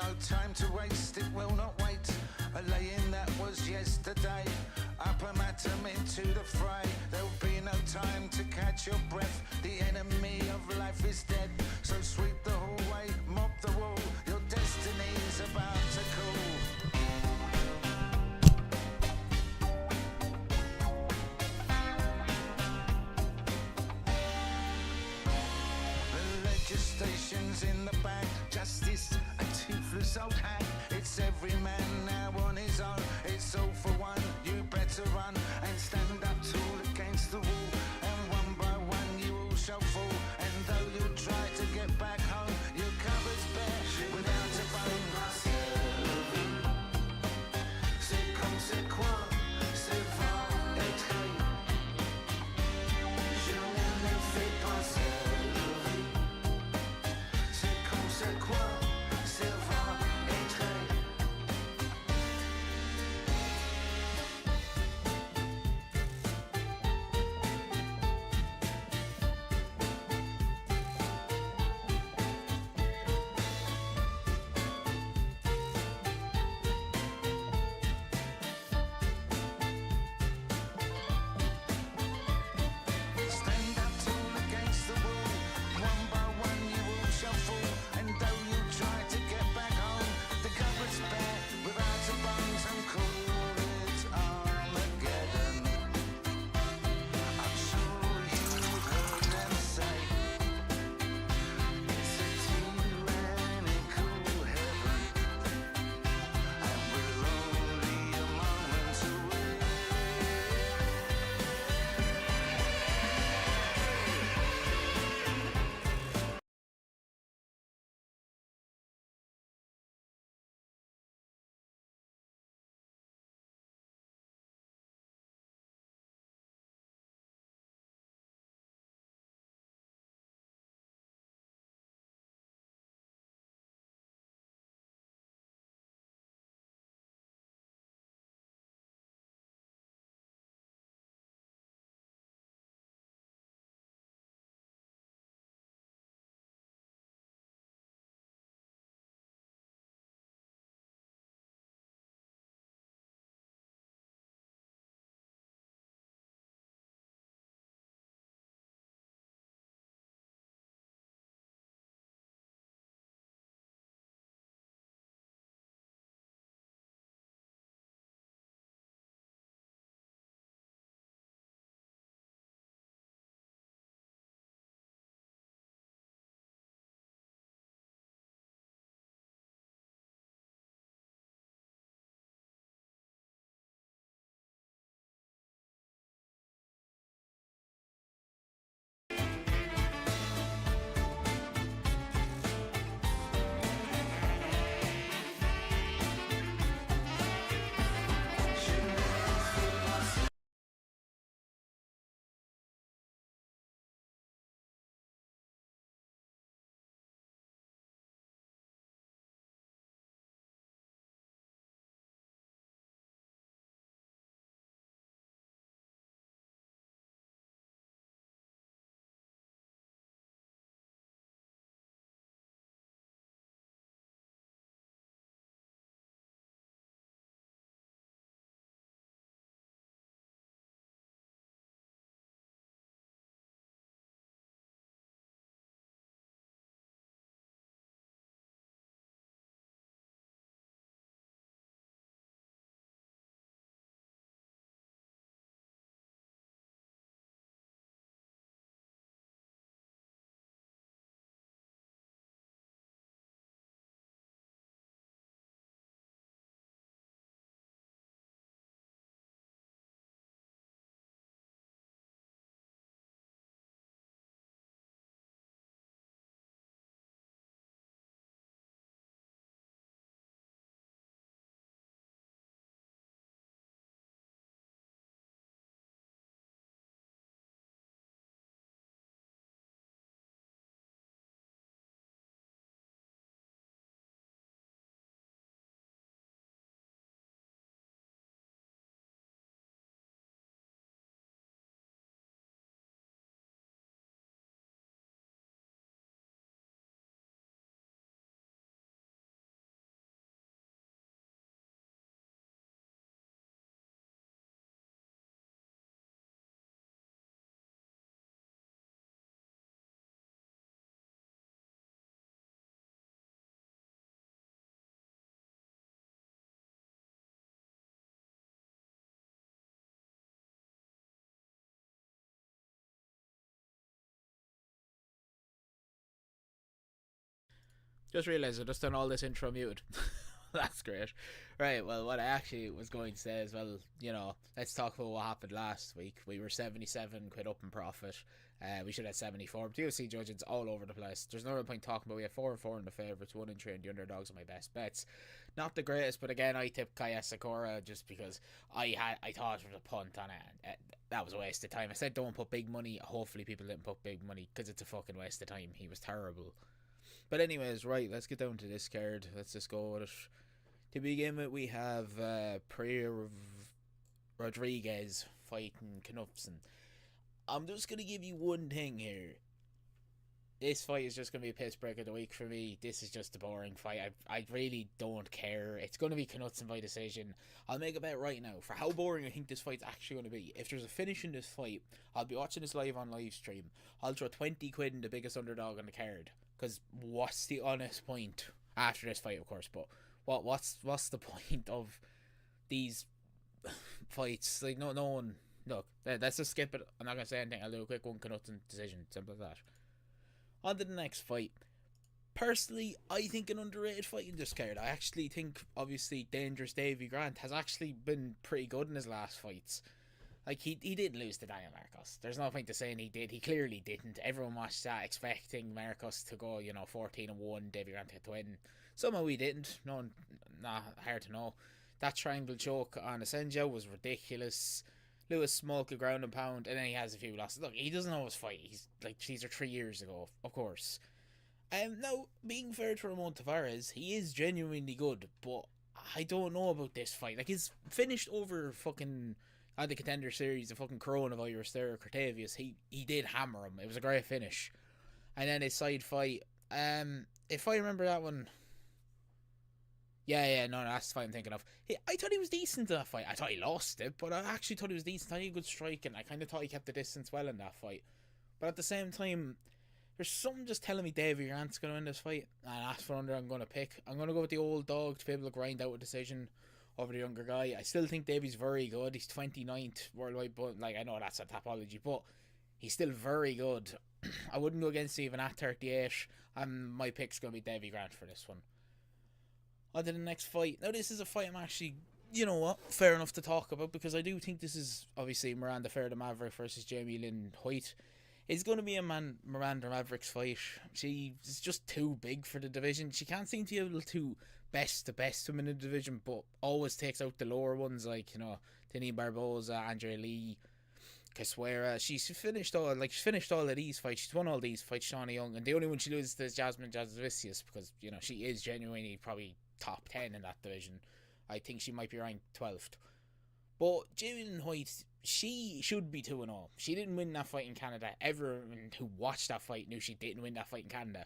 no time to waste, it will not wait. A laying that was yesterday. Up a atom into the fray. There'll be no time to catch your breath. The enemy of life is dead. So sweep the hallway, mop the wall. Your destiny's about to call. The legislation's in the bag. Justice, a toothless old hag. It's every man now on his own. It's all for one. You better run and stand up tall against the wall. And one by one you all shall fall. And though you try to get back home, your cupboard's bare without a bone. C'est comme c'est quoi, c'est va être. Je ne le fais pas seul. C'est comme c'est quoi, c'est va être. Just realised I just done all this intro muted. That's great. Right, well, what I actually was going to say is, well, let's talk about what happened last week. We were 77 quid up in profit. We should have 74. But UFC judging's all over the place. There's no real point talking about. We have 4 and 4 in the favourites, 1 and 3 in the underdogs are my best bets. Not the greatest, but again, I tipped Kaya Sakura just because I thought it was a punt on it. That was a waste of time. I said don't put big money. Hopefully people didn't put big money because it's a fucking waste of time. He was terrible. But anyways, right, let's get down to this card. Let's just go with it. To begin with, we have Pereira Rodriguez fighting Knudsen. I'm just going to give you one thing here. This fight is just going to be a piss break of the week for me. This is just a boring fight. I really don't care. It's going to be Knudsen by decision. I'll make a bet right now for how boring I think this fight's actually going to be. If there's a finish in this fight, I'll be watching this live on live stream. I'll throw 20 quid in the biggest underdog on the card. Because what's the honest point after this fight, of course, but what's the point of these fights? Like, no one. Look, let's just skip it. I'm not gonna say anything. I'll do a quick one Knudsen decision, simple as that. On to the next fight. Personally, I think an underrated fight in this card. I actually think, obviously, Dangerous Davy Grant has actually been pretty good in his last fights. Like, he didn't lose to Daniel Marcos. There's no point to saying he did. He clearly didn't. Everyone watched that expecting Marcos to go, 14-1, Davy Grant to win. Somehow he didn't. No, hard to know. That triangle choke on Asenjo was ridiculous. Lewis Smolka ground and pound, and then he has a few losses. Look, he doesn't always fight. He's like, these are 3 years ago, of course. Now, being fair to Ramon Tavares, he is genuinely good, but I don't know about this fight. Like, he's finished over fucking the Contender Series, the fucking coronavirus there, Cortavius. He did hammer him. It was a great finish. And then his side fight, if I remember that one, no, that's the fight I'm thinking of. I thought he was decent in that fight. I thought he lost it, but I actually thought he was decent. I thought he had good striking. I kind of thought he kept the distance well in that fight. But at the same time, there's something just telling me Davy Grant's going to win this fight. And that's what I'm going to pick. I'm going to go with the old dog to be able to grind out a decision over the younger guy. I still think Davy's very good. He's 29th worldwide, but I know that's a topology, but he's still very good. I wouldn't go against even at 38. My pick's going to be Davy Grant for this one. On to the next fight. Now, this is a fight I'm actually, fair enough to talk about, because I do think this is, obviously, Miranda Fair the Maverick versus Jamie Lynn Hoyt. It's going to be a Miranda Maverick's fight. She's just too big for the division. She can't seem to be able to best the best women in the division, but always takes out the lower ones, like, Denise Barboza, Andrea Lee, Caswera. She's finished all of these fights. She's won all these fights, Shauna Young, and the only one she loses is Jasmine Jasvicius, because, she is genuinely probably top 10 in that division. I think she might be ranked 12th. But Jamie Lynn Hoyt, she should be 2-0. She didn't win that fight in Canada. Everyone who watched that fight knew she didn't win that fight in Canada.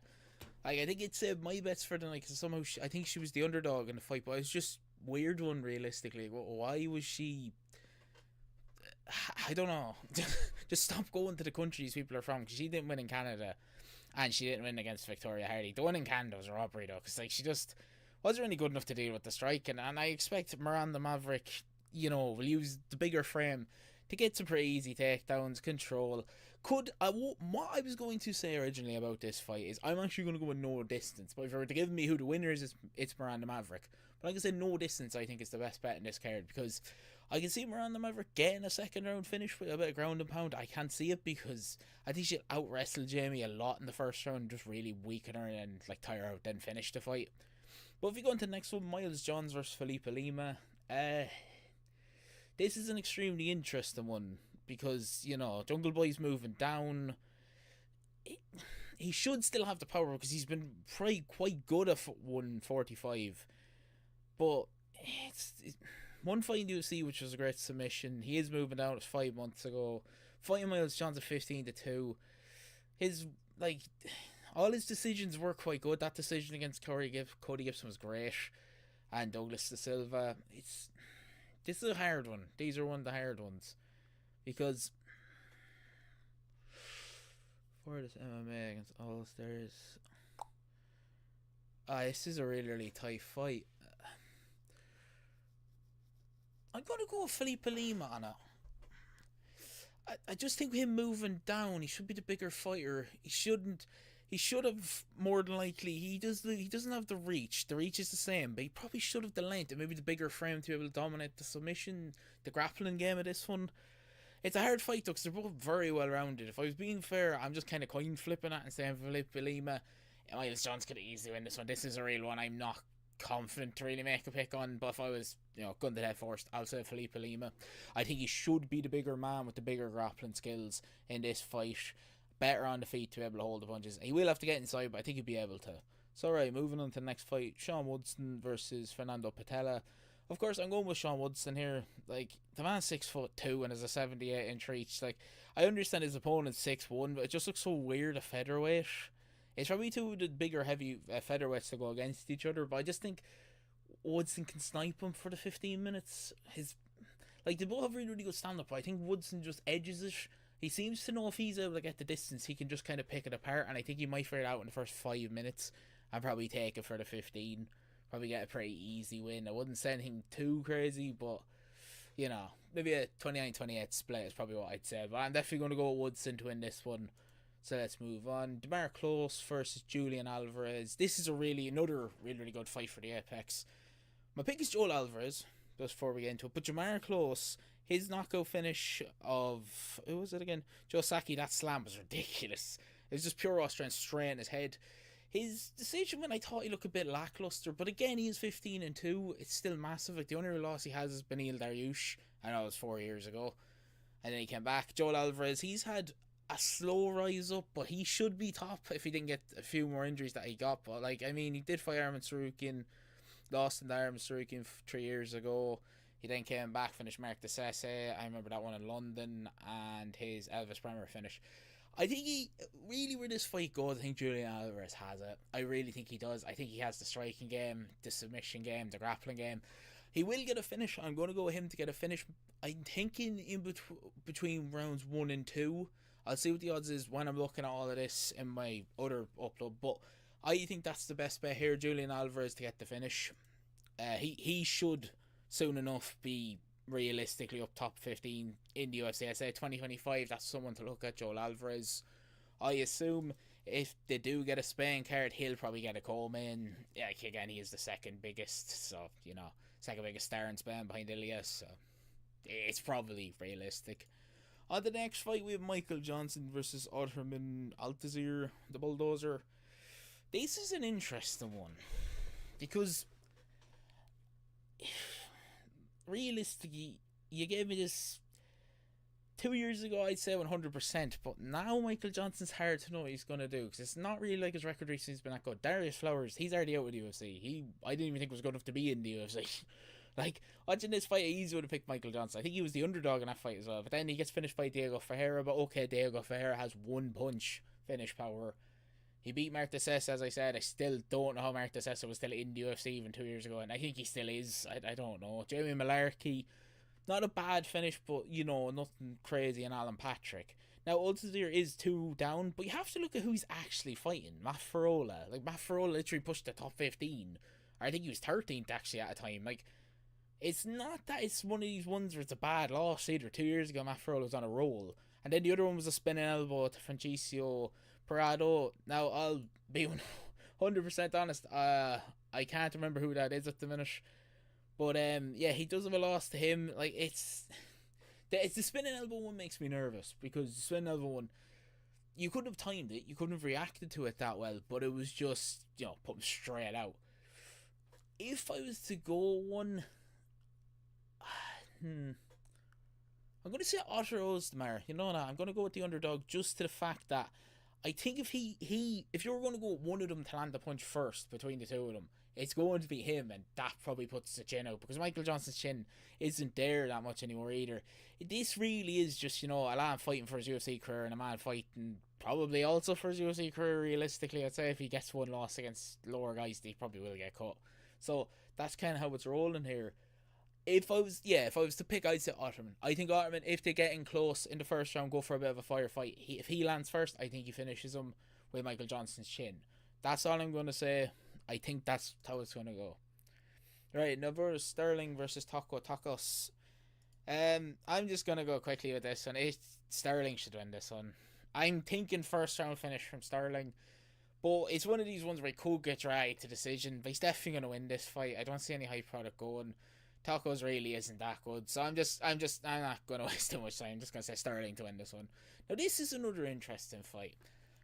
I think it's my bets for the night, because somehow I think she was the underdog in the fight, but it was just weird one, realistically. Why was she... I don't know. Just stop going to the countries people are from, because she didn't win in Canada, and she didn't win against Victoria Hardy. The one in Canada was a robbery, though, because she just wasn't really good enough to deal with the strike, and I expect Miranda Maverick, will use the bigger frame to get some pretty easy takedowns, control. What I was going to say originally about this fight is I'm actually going to go with no distance, but if you were to give me who the winner is, it's Miranda Maverick. But like I said, no distance I think is the best bet in this card, because I can see Miranda Maverick getting a second round finish with a bit of ground and pound. I can't see it because I think she'll out wrestle Jamie a lot in the first round, just really weaken her and tire her out, then finish the fight. But if we go into the next one, Miles Johns versus Felipe Lima, this is an extremely interesting one, because, Jungle Boy's moving down. He should still have the power, because he's been quite good at 145. But it's one fight in UFC, which was a great submission. He is moving down. It was 5 months ago. Fighting Miles Johns at 15-2. All his decisions were quite good. That decision against Cody Gibson was great. And Douglas Da Silva. This is a hard one. These are one of the hard ones. Because for this MMA against all stars, this is a really, really tight fight. I'm going to go with Felipe Lima on it. I just think him moving down, he should be the bigger fighter. He he should have more than likely. He doesn't have the reach. The reach is the same, but he probably should have the length and maybe the bigger frame to be able to dominate the submission, the grappling game of this one. It's a hard fight though, because they're both very well rounded. If I was being fair, I'm just kind of coin flipping it and saying Felipe Lima. Miles Johnson could easily win this one. This is a real one. I'm not confident to really make a pick on, but if I was, gun to the head first, I'll say Felipe Lima. I think he should be the bigger man with the bigger grappling skills in this fight. Better on the feet to be able to hold the punches. He will have to get inside, but I think he'll be able to. So, right, moving on to the next fight, Sean Woodson versus Fernando Patella. Of course, I'm going with Sean Woodson here. Like, the man's 6'2" and has a 78-inch reach. Like, I understand his opponent's 6'1", but it just looks so weird at featherweight. It's probably two of the bigger heavy featherweights to go against each other, but I just think Woodson can snipe him for the 15 minutes. They both have really, really good stand-up, but I think Woodson just edges it. He seems to know if he's able to get the distance, he can just kind of pick it apart, and I think he might figure it out in the first 5 minutes and probably take it for the 15. Probably get a pretty easy win. I wouldn't say anything too crazy, but, maybe a 29-28 split is probably what I'd say. But I'm definitely going to go with Woodson to win this one. So let's move on. DeMar Close versus Julian Alvarez. This is another really, really good fight for the Apex. My pick is Joel Alvarez, just before we get into it. But DeMar Close, his knockout finish of, who was it again? Joe Saki, that slam was ridiculous. It was just pure raw strength straight in his head. His decision when I thought he looked a bit lackluster, but again, he is 15-2. It's still massive. Like, the only loss he has is Beneil Dariush. I know it was 4 years ago. And then he came back. Joel Alvarez, he's had a slow rise up, but he should be top if he didn't get a few more injuries that he got. But he did fight Arman Sarukian, lost in the Arman Sarukian 3 years ago. He then came back, finished Mark DeSesse. I remember that one in London, and his Elvis Bremer finish. I think where this fight goes, I think Julian Alvarez has it. I really think he does. I think he has the striking game, the submission game, the grappling game. He will get a finish. I'm going to go with him to get a finish. I'm thinking in between rounds 1 and 2. I'll see what the odds is when I'm looking at all of this in my other upload. But I think that's the best bet here, Julian Alvarez to get the finish. He should soon enough be realistically up top 15 in the UFC. I say 2025, that's someone to look at, Joel Alvarez. I assume if they do get a Spain card, he'll probably get a Coleman. Yeah, again, he is the second biggest, so, second biggest star in Spain behind Ilias, so it's probably realistic. On the next fight, we have Michael Johnson versus Otterman Altazir, the Bulldozer. This is an interesting one, because realistically, you gave me this 2 years ago, I'd say 100%, but now Michael Johnson's hard to know what he's going to do, because it's not really like his record recently has been that good. Darius Flowers, he's already out with the UFC. I didn't even think was good enough to be in the UFC. Watching this fight, I easily would have picked Michael Johnson. I think he was the underdog in that fight as well, but then he gets finished by Diego Ferreira, but okay, Diego Ferreira has one punch finish power. He beat Mark DeSesse, as I said. I still don't know how Mark DeSesse was still in the UFC even 2 years ago, and I think he still is. I don't know. Jamie Malarkey, not a bad finish, but, nothing crazy. And Alan Patrick. Now, Altazir is 2 down, but you have to look at who he's actually fighting. Matt Fiola. Matt Fiola literally pushed the top 15. I think he was 13th, actually, at a time. It's not that it's one of these ones where it's a bad loss either. 2 years ago, Matt Fiola was on a roll. And then the other one was a spinning elbow to Francisco Parado. Now, I'll be 100% honest. I can't remember who that is at the minute. But, he does have a loss to him. It's the spinning elbow one makes me nervous. Because the spinning elbow one, you couldn't have timed it. You couldn't have reacted to it that well. But it was just, put him straight out. If I was to go one, I'm going to say Otter Ozdemir. You know what? I'm going to go with the underdog just to the fact that I think if if you were going to go with one of them to land the punch first between the two of them, it's going to be him, and that probably puts the chin out, because Michael Johnson's chin isn't there that much anymore either. This really is just, a man fighting for his UFC career and a man fighting probably also for his UFC career, realistically. I'd say if he gets one loss against lower guys, he probably will get cut. So that's kind of how it's rolling here. If I was to pick, I'd say Otterman. I think Otterman, if they get in close in the first round, go for a bit of a firefight. If he lands first, I think he finishes him with Michael Johnson's chin. That's all I'm going to say. I think that's how it's going to go. Right, now versus Sterling versus Taco Tacos. I'm just going to go quickly with this one. Sterling should win this one. I'm thinking first round finish from Sterling. But it's one of these ones where he could get dragged to decision. But he's definitely going to win this fight. I don't see any hype product going. Tacos really isn't that good. So I'm not going to waste too much time. I'm just going to say Sterling to win this one. Now, this is another interesting fight.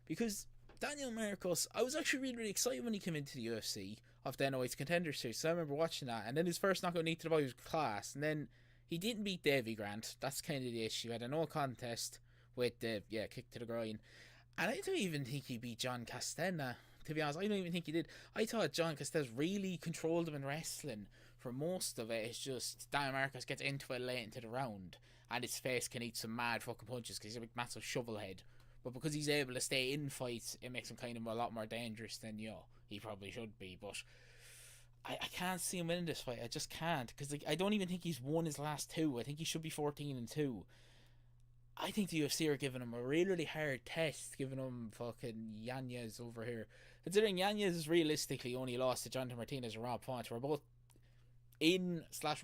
Because Daniel Marcos, I was actually really, really excited when he came into the UFC of the NOH Contender Series. So I remember watching that. And then his first knockout knee to the body was class. And then he didn't beat Davy Grant. That's kind of the issue. He had a no contest with the kick to the groin. And I don't even think he beat John Castella. To be honest, I don't even think he did. I thought John Castella really controlled him in wrestling for most of it. It's just Daniel Marcos gets into it late into the round, and his face can eat some mad fucking punches because he's a big massive shovel head. But because he's able to stay in fights, it makes him kind of a lot more dangerous than he probably should be. But I can't see him winning this fight. I just can't, because I don't even think he's won his last two. I think he should be 14-2. I think the UFC are giving him a really, really hard test, giving him fucking Yanez over here. Considering Yanez realistically only lost to Jonathan Martinez and Rob Font, who are both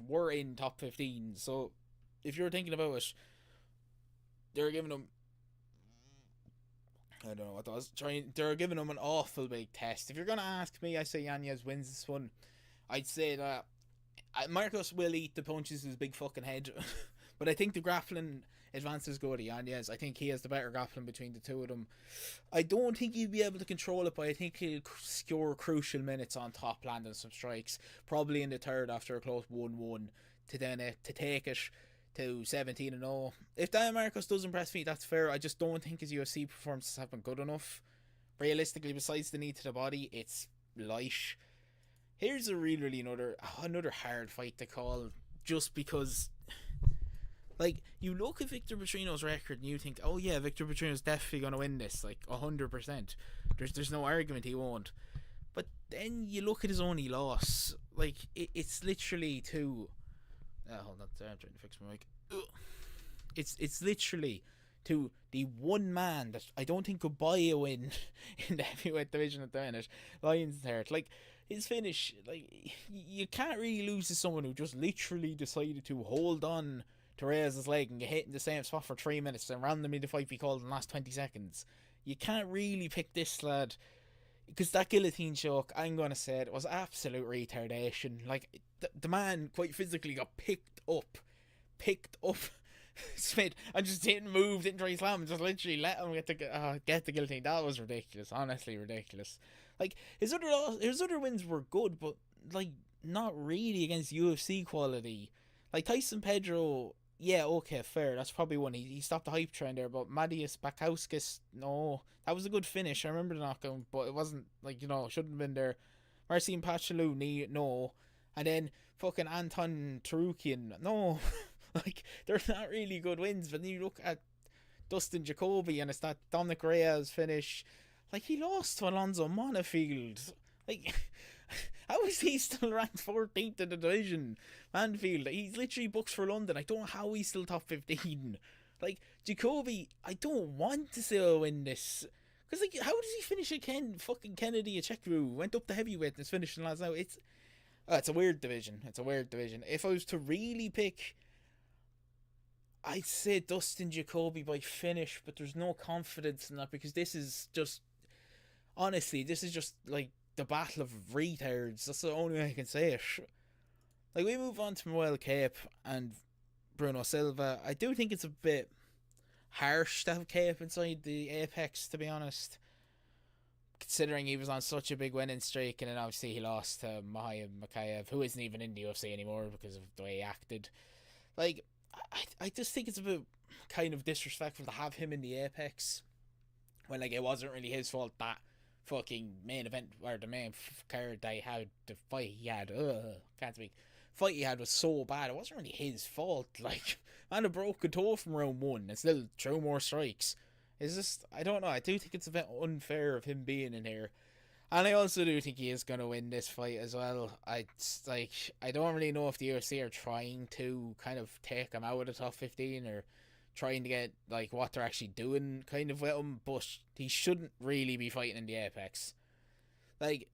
were in top 15. So if you're thinking about it, they're giving him, I don't know what that was, they're giving him an awful big test. If you're going to ask me, I say Yanez wins this one. I'd say that Marcos will eat the punches in his big fucking head, but I think the grappling advances go to Yanez. I think he has the better grappling between the two of them. I don't think he'll be able to control it, but I think he'll score crucial minutes on top, landing some strikes, probably in the third after a close 1-1, to then to take it to 17-0. If Daniel Marcos does impress me, that's fair. I just don't think his UFC performances have been good enough. Realistically, besides the knee to the body, it's light. Here's a really another hard fight to call, just because, like, you look at Victor Petrino's record and you think, oh yeah, Victor Petrino's definitely going to win this, like 100%. There's no argument he won't. But then you look at his only loss, like it's literally to, hold on, I'm trying to fix my mic. It's literally to the one man that I don't think could buy a win in the heavyweight division at the minute, Lions Heart. Like, his finish, like, you can't really lose to someone who just literally decided to hold on to raise his leg and get hit in the same spot for 3 minutes and randomly the fight be called in the last 20 seconds. You can't really pick this lad, because that guillotine choke, I'm going to say it, was absolute retardation. Like, the man quite physically got picked up, Smith, and just didn't move, didn't try to slam, and just literally let him get the guillotine. That was ridiculous, honestly ridiculous. Like, his other wins were good, but, like, not really against UFC quality. Like, Tyson Pedro, yeah, okay, fair, that's probably one. He stopped the hype train there, but Madius Bakauskis, no, that was a good finish. I remember the knockout, but it wasn't, like, shouldn't have been there. Marcin Pachalou, no. And then fucking Anton Tarukian, no. Like, they're not really good wins. But then you look at Dustin Jacoby and it's that Dominic Reyes finish. Like, he lost to Alonzo Monifield. Like, how is he still ranked 14th in the division? Manfield, he's literally booked for London. I don't know how he's still top 15. Like, Jacoby, I don't want to still win this. Because, like, how does he finish again? Fucking Kennedy Achekwu went up to heavyweight and is finishing last now. It's a weird division. If I was to really pick, I'd say Dustin Jacoby by finish, but there's no confidence in that, because this is just, honestly, this is just like the battle of retards. That's the only way I can say it. Like, we move on to Noel Cape and Bruno Silva. I do think it's a bit harsh to have Cape inside the Apex, to be honest, considering he was on such a big winning streak, and then obviously he lost to Mahayev Makayev, who isn't even in the UFC anymore because of the way he acted. Like, I just think it's a bit kind of disrespectful to have him in the Apex when, like, it wasn't really his fault that fucking main event, or the main card they had, the fight he had, fight he had was so bad. It wasn't really his fault. Like, man, a broken toe from round one and still threw more strikes. It's just, I don't know, I do think it's a bit unfair of him being in here. And I also do think he is going to win this fight as well. I don't really know if the UFC are trying to kind of take him out of the top 15 or trying to get, like, what they're actually doing kind of with him, but he shouldn't really be fighting in the Apex. Like,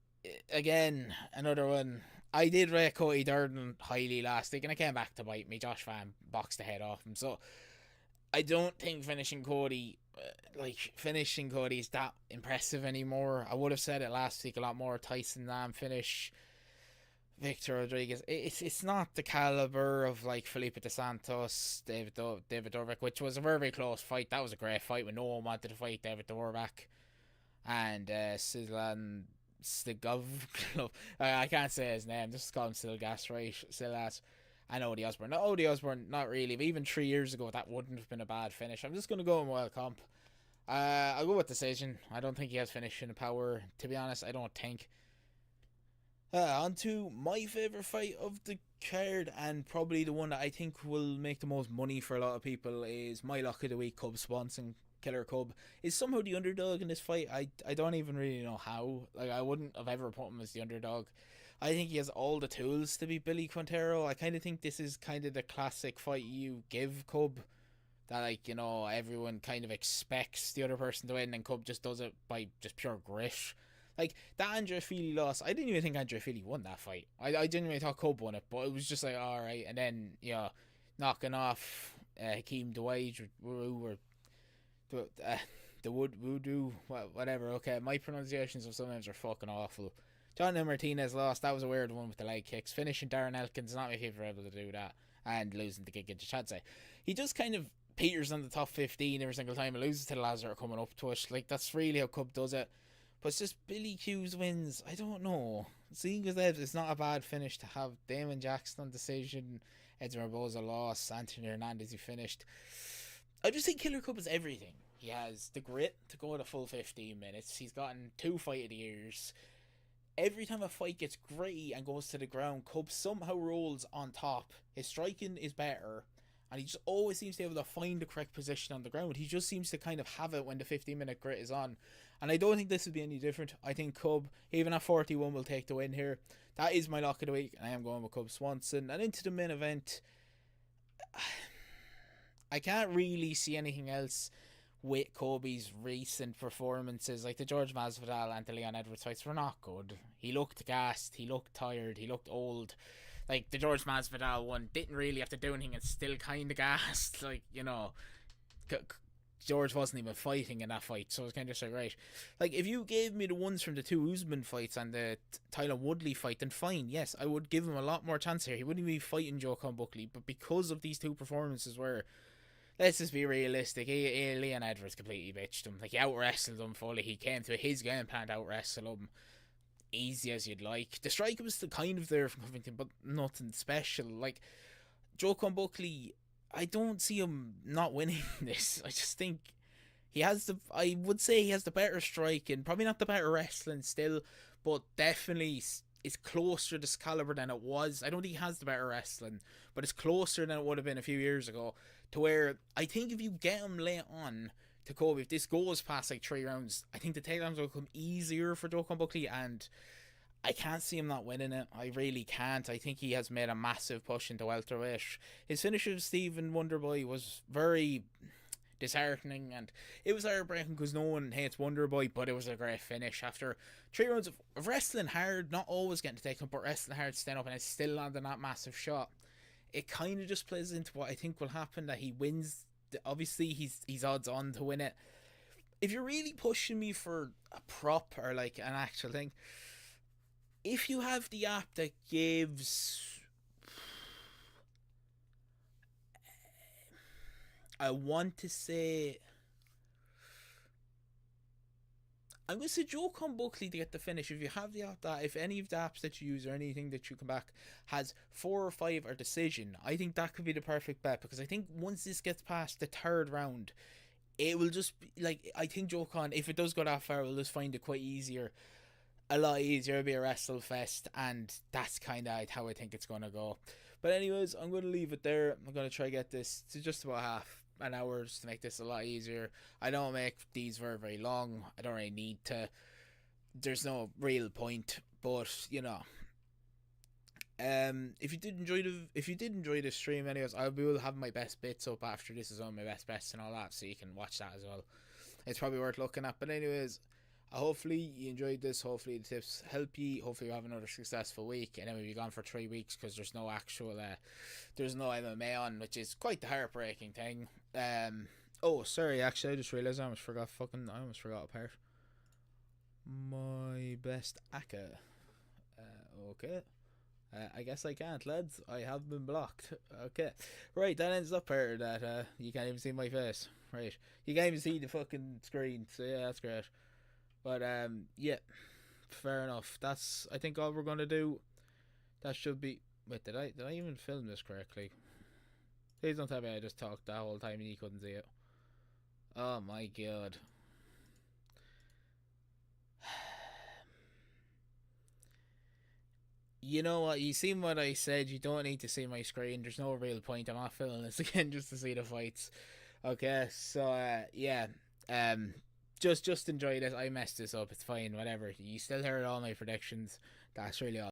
again, another one. I did rate Cody Durden highly last week, and it came back to bite me. Josh Van boxed the head off him, so I don't think finishing Cody like finishing Cody's that impressive anymore. I would have said it last week a lot more. Tyson Nam finish, Victor Rodriguez. It's not the caliber of like Felipe Dos Santos, David Dorbeck, which was a very, very close fight. That was a great fight when no one wanted to fight David Dorbeck and Silan Stigov. I can't say his name. Just call him Silgas, right? Silas. And Odie Osborne. No, Odie Osborne, not really. But even 3 years ago, that wouldn't have been a bad finish. I'm just going to go in World Comp. I'll go with decision. I don't think he has finishing power. To be honest, I don't think. On to my favourite fight of the card, and probably the one that I think will make the most money for a lot of people, is my lock of the week, Cub Swanson. Killer Cub is somehow the underdog in this fight. I don't even really know how. Like, I wouldn't have ever put him as the underdog. I think he has all the tools to be Billy Quintero. I kind of think this is kind of the classic fight you give Cub. That, like, you know, everyone kind of expects the other person to win, and Cub just does it by just pure grit. Like, that Andre Feely loss, I didn't even think Andre Feely won that fight. I genuinely thought Cub won it, but it was just like, alright. And then, you know, knocking off Hakeem Dwight or the Voodoo, whatever. Okay, my pronunciations of sometimes are fucking awful. John Martinez lost. That was a weird one with the leg kicks. Finishing Darren Elkins, not many people were able to do that. And losing the gig into Chadze. He just kind of peters on the top 15 every single time and loses to the lads that are coming up to it. Like, that's really how Cub does it. But it's just Billy Hughes wins. I don't know. Seeing as it's not a bad finish to have Damon Jackson on decision, Edson Barboza lost, Anthony Hernandez he finished. I just think Killer Cub is everything. He has the grit to go the full 15 minutes. He's gotten 2 fight of the years. Every time a fight gets gritty and goes to the ground, Cub somehow rolls on top. His striking is better, and he just always seems to be able to find the correct position on the ground. He just seems to kind of have it when the 15-minute grit is on. And I don't think this would be any different. I think Cub, even at 41, will take the win here. That is my lock of the week, and I am going with Cub Swanson. And into the main event, I can't really see anything else with Kobe's recent performances. Like the George Masvidal and the Leon Edwards fights were not good. He looked gassed, he looked tired, he looked old. Like the George Masvidal one didn't really have to do anything and still kind of gassed. Like, you know, George wasn't even fighting in that fight, so it was kind of so great. Like, if you gave me the ones from the 2 Usman fights and the Tyler Woodley fight, then fine, yes, I would give him a lot more chance here. He wouldn't be fighting Joe Buckley, but because of these 2 performances where, let's just be realistic, Leon Edwards completely bitched him. Like, he out-wrestled him fully. He came to his game plan to out-wrestle him easy as you'd like. The strike was still kind of there from Convington, but nothing special. Like, Joe Buckley, I don't see him not winning this. I just think I would say he has the better striking, probably not the better wrestling still, but definitely is closer to this caliber than it was. I don't think he has the better wrestling, but it's closer than it would have been a few years ago, to where I think if you get him late on to Kobe, if this goes past like 3 rounds, I think the takedowns will come easier for Joe Buckley, and I can't see him not winning it. I really can't. I think he has made a massive push into welterweight. His finish of Stephen Wonderboy was very disheartening, and it was heartbreaking because no one hates Wonderboy, but it was a great finish after 3 rounds of wrestling hard, not always getting to take him, but wrestling hard, stand up, and it's still landing that massive shot. It kind of just plays into what I think will happen, that he wins. Obviously, he's odds on to win it. If you're really pushing me for a prop or like an actual thing, if you have the app that gives, I want to say, I'm going to say Joe Buckley to get the finish. If you have the app that, if any of the apps that you use or anything that you come back has 4 or 5 or decision, I think that could be the perfect bet, because I think once this gets past the 3rd round, it will just be like, I think Joe if it does go that far, will just find it quite a lot easier. It'll be a wrestle fest, and that's kind of how I think it's going to go. But anyways, I'm going to leave it there. I'm going to try to get this to just about half an hour just to make this a lot easier. I don't make these very, very long. I don't really need to. There's no real point, but you know, if you did enjoy the stream, anyways, I will have my best bits up after this is on, my best bets and all that, so you can watch that as well. It's probably worth looking at. But anyways, hopefully you enjoyed this. Hopefully the tips help you. Hopefully you have another successful week, and then we'll be gone for 3 weeks because there's no actual there's no MMA on, which is quite the heartbreaking thing. Oh, sorry. Actually, I just realized I almost forgot a part. My best Aka. Okay. I guess I can't, lads. I have been blocked. Okay. Right, that ends up part that you can't even see my face. Right. You can't even see the fucking screen, so yeah, that's great. But yeah. Fair enough. That's I think all we're gonna do. That should be wait, did I even film this correctly? Please don't tell me I just talked that whole time and you couldn't see it. Oh my god. You know what? You seen what I said. You don't need to see my screen. There's no real point. I'm not filming this again just to see the fights. Okay, so yeah, um, just enjoy this. I messed this up. It's fine. Whatever. You still heard all my predictions. That's really all.